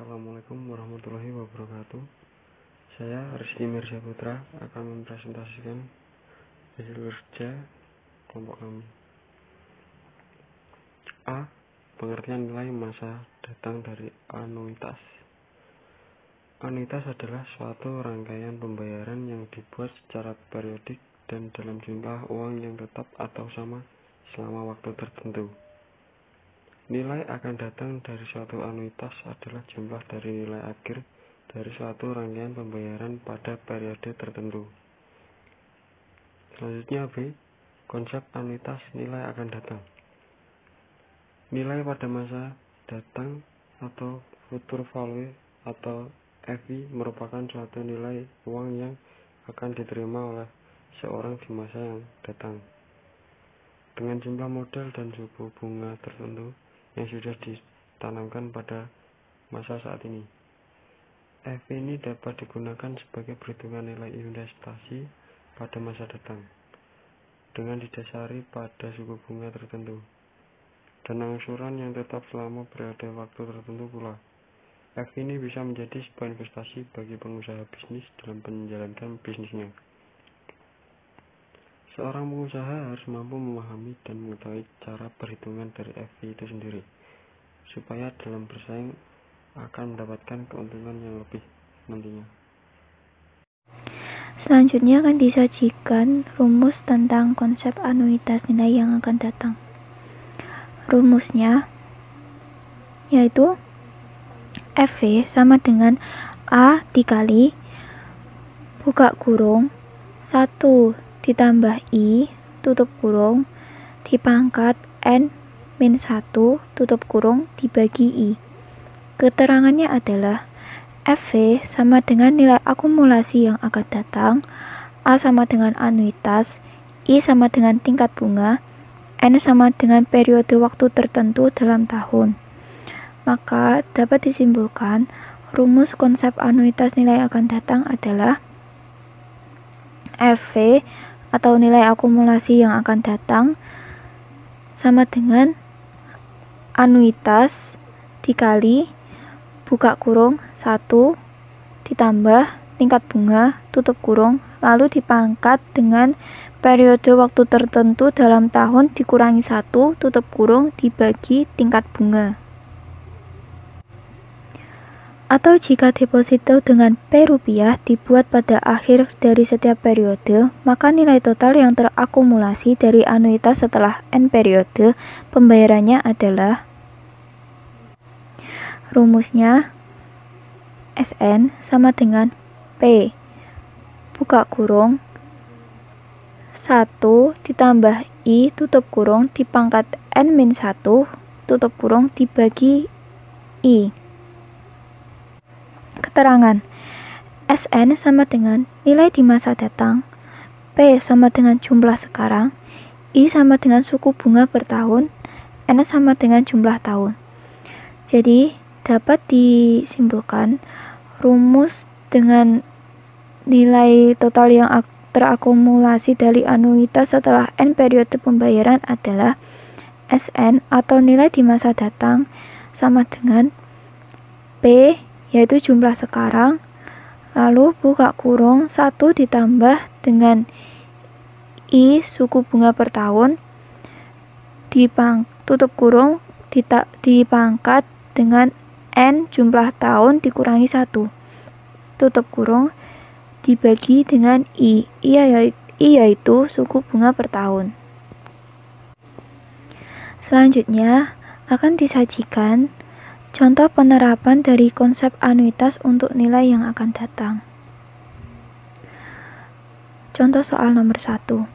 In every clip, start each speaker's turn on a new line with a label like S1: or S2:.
S1: Assalamualaikum warahmatullahi wabarakatuh. Saya Rizky Mirza Putra akan mempresentasikan hasil kerja kelompok kami. A. Pengertian nilai masa datang dari anuitas. Anuitas adalah suatu rangkaian pembayaran yang dibuat secara periodik dan dalam jumlah uang yang tetap atau sama selama waktu tertentu. Nilai akan datang dari suatu anuitas adalah jumlah dari nilai akhir dari suatu rangkaian pembayaran pada periode tertentu. Selanjutnya B. Konsep anuitas nilai akan datang. Nilai pada masa datang atau future value atau FV merupakan suatu nilai uang yang akan diterima oleh seorang di masa yang datang dengan jumlah modal dan suku bunga tertentu yang sudah ditanamkan pada masa saat ini. FV ini dapat digunakan sebagai perhitungan nilai investasi pada masa datang dengan didasari pada suku bunga tertentu dan angsuran yang tetap selama periode waktu tertentu pula. FV ini bisa menjadi sebuah investasi bagi pengusaha bisnis dalam menjalankan bisnisnya. Seorang pengusaha harus mampu memahami dan mengetahui cara perhitungan dari FV itu sendiri, supaya dalam bersaing akan mendapatkan keuntungan yang lebih nantinya.
S2: Selanjutnya akan disajikan rumus tentang konsep anuitas nilai yang akan datang. Rumusnya yaitu FV sama dengan A dikali buka kurung 1 ditambah I tutup kurung dipangkat N min 1 tutup kurung dibagi I. Keterangannya adalah FV sama dengan nilai akumulasi yang akan datang, A sama dengan anuitas, I sama dengan tingkat bunga, N sama dengan periode waktu tertentu dalam tahun. Maka dapat disimpulkan rumus konsep anuitas nilai akan datang adalah FV atau nilai akumulasi yang akan datang sama dengan anuitas dikali buka kurung 1 ditambah tingkat bunga tutup kurung lalu dipangkat dengan periode waktu tertentu dalam tahun dikurangi 1 tutup kurung dibagi tingkat bunga. Atau jika deposito dengan P rupiah dibuat pada akhir dari setiap periode, maka nilai total yang terakumulasi dari anuitas setelah N periode pembayarannya adalah rumusnya SN sama dengan P buka kurung 1 ditambah I tutup kurung dipangkat N min 1 tutup kurung dibagi I. Keterangan SN sama dengan nilai di masa datang, P sama dengan jumlah sekarang, I sama dengan suku bunga per tahun, N sama dengan jumlah tahun. Jadi dapat disimpulkan rumus dengan nilai total yang terakumulasi dari anuitas setelah N periode pembayaran adalah SN atau nilai di masa datang sama dengan P yaitu jumlah sekarang, lalu buka kurung 1 ditambah dengan I suku bunga per tahun, tutup kurung dipangkat dengan N jumlah tahun dikurangi 1, tutup kurung dibagi dengan I yaitu suku bunga per tahun. Selanjutnya akan disajikan contoh penerapan dari konsep anuitas untuk nilai yang akan datang. Contoh soal nomor 1.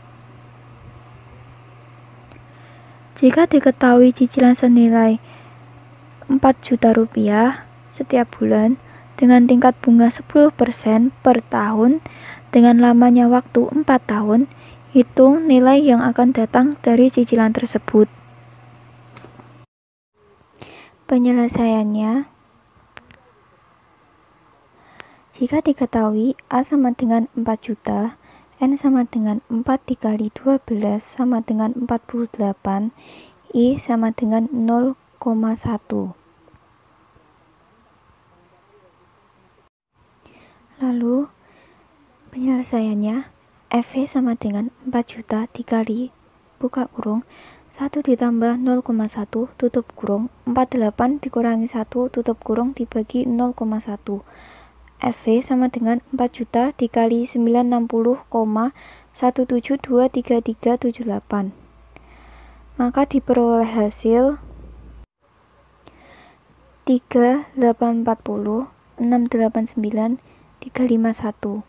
S2: Jika diketahui cicilan senilai 4 juta rupiah setiap bulan dengan tingkat bunga 10% per tahun dengan lamanya waktu 4 tahun, hitung nilai yang akan datang dari cicilan tersebut. Penyelesaiannya, jika diketahui A sama dengan 4 juta, N sama dengan 4 dikali 12 sama dengan 48, I sama dengan 0,1. Lalu penyelesaiannya, FV sama dengan 4 juta dikali buka kurung 1 ditambah 0,1 tutup kurung 48 dikurangi 1 tutup kurung dibagi 0,1. FV sama dengan 4 juta dikali 960,1723378. Maka diperoleh hasil 3840 689 351.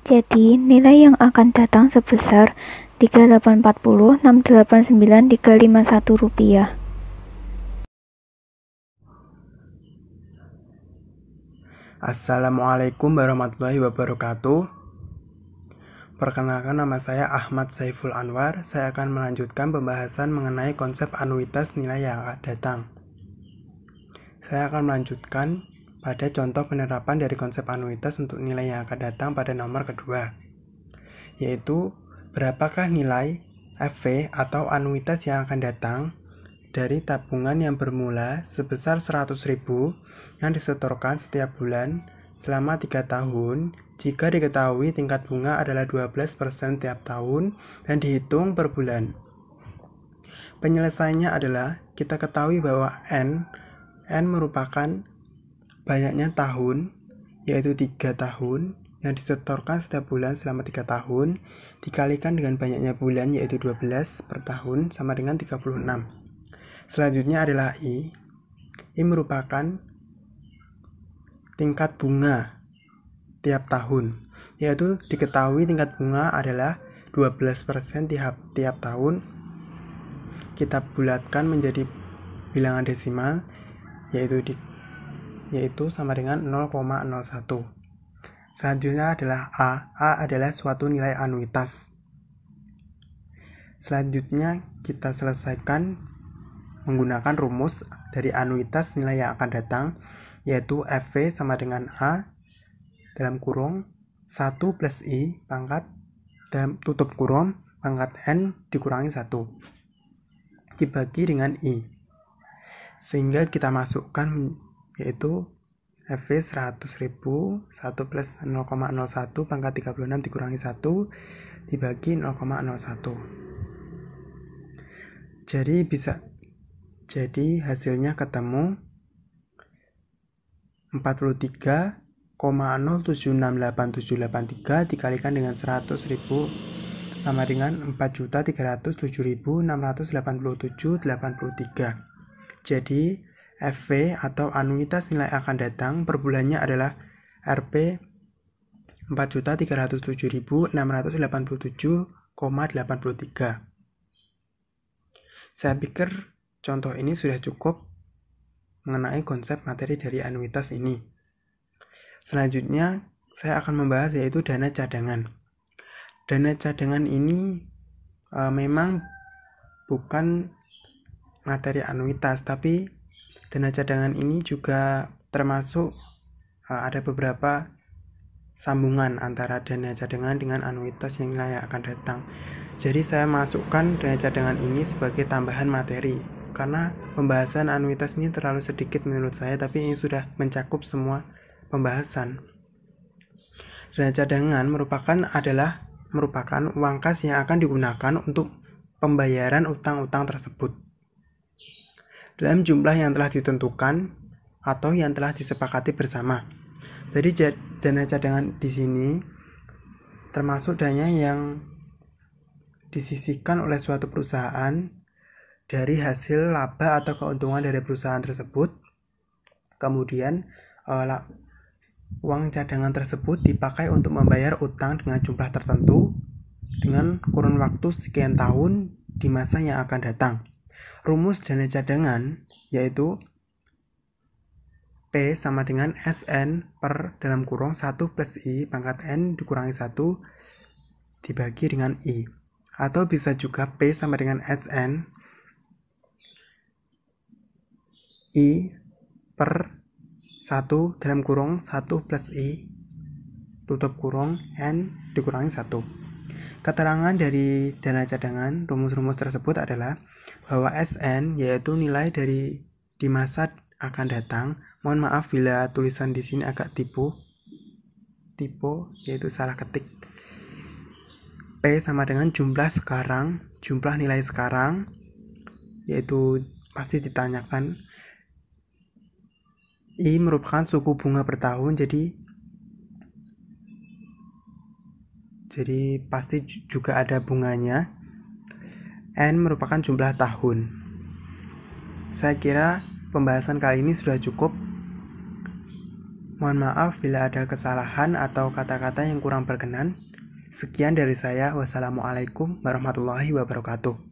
S2: Jadi, nilai yang akan datang sebesar 3840 689 351 rupiah.
S3: Assalamualaikum warahmatullahi wabarakatuh. Perkenalkan, nama saya Ahmad Saiful Anwar. Saya akan melanjutkan pembahasan mengenai konsep anuitas nilai yang akan datang. Saya akan melanjutkan pada contoh penerapan dari konsep anuitas untuk nilai yang akan datang pada nomor kedua, yaitu berapakah nilai FV atau anuitas yang akan datang dari tabungan yang bermula sebesar 100.000 yang disetorkan setiap bulan selama 3 tahun jika diketahui tingkat bunga adalah 12% tiap tahun dan dihitung per bulan. Penyelesaiannya adalah kita ketahui bahwa N merupakan banyaknya tahun, yaitu 3 tahun yang disetorkan setiap bulan selama 3 tahun dikalikan dengan banyaknya bulan, yaitu 12 per tahun sama dengan 36. Selanjutnya adalah I merupakan tingkat bunga tiap tahun, yaitu diketahui tingkat bunga adalah 12% tiap tahun. Kita bulatkan menjadi bilangan desimal, yaitu sama dengan 0,01. Selanjutnya adalah A adalah suatu nilai anuitas. Selanjutnya kita selesaikan menggunakan rumus dari anuitas nilai yang akan datang, yaitu FV sama dengan A dalam kurung 1 plus I pangkat dalam tutup kurung pangkat N dikurangi 1 dibagi dengan I, sehingga kita masukkan yaitu FV 100.000 1 plus 0,01 pangkat 36 dikurangi 1 dibagi 0,01. Jadi hasilnya ketemu 43,076873 dikalikan dengan 100.000 sama dengan 4.307.687.83. Jadi FV atau anuitas nilai akan datang per bulannya adalah Rp 4.307.687,83. Saya pikir contoh ini sudah cukup mengenai konsep materi dari anuitas ini. Selanjutnya saya akan membahas yaitu dana cadangan. Dana cadangan ini memang bukan materi anuitas, tapi dana cadangan ini juga termasuk ada beberapa sambungan antara dana cadangan dengan anuitas yang nilai akan datang. Jadi saya masukkan dana cadangan ini sebagai tambahan materi karena pembahasan anuitas ini terlalu sedikit menurut saya, tapi ini sudah mencakup semua pembahasan. Dana cadangan merupakan uang kas yang akan digunakan untuk pembayaran utang-utang tersebut dalam jumlah yang telah ditentukan atau yang telah disepakati bersama. Jadi dana cadangan di sini termasuk dana yang disisihkan oleh suatu perusahaan dari hasil laba atau keuntungan dari perusahaan tersebut. Kemudian uang cadangan tersebut dipakai untuk membayar utang dengan jumlah tertentu dengan kurun waktu sekian tahun di masa yang akan datang. Rumus dana cadangan yaitu P sama dengan SN per dalam kurung 1 plus I pangkat N dikurangi 1 dibagi dengan I. Atau bisa juga P sama dengan SN I per 1 dalam kurung 1 plus I tutup kurung N dikurangi 1. Keterangan dari dana cadangan, rumus-rumus tersebut adalah bahwa SN yaitu nilai dari di masa akan datang. Mohon maaf bila tulisan di sini agak typo, yaitu salah ketik. P sama dengan jumlah sekarang, jumlah nilai sekarang, yaitu pasti ditanyakan. I merupakan suku bunga per tahun, jadi pasti juga ada bunganya. N merupakan jumlah tahun. Saya kira pembahasan kali ini sudah cukup. Mohon maaf bila ada kesalahan atau kata-kata yang kurang berkenan. Sekian dari saya. Wassalamualaikum warahmatullahi wabarakatuh.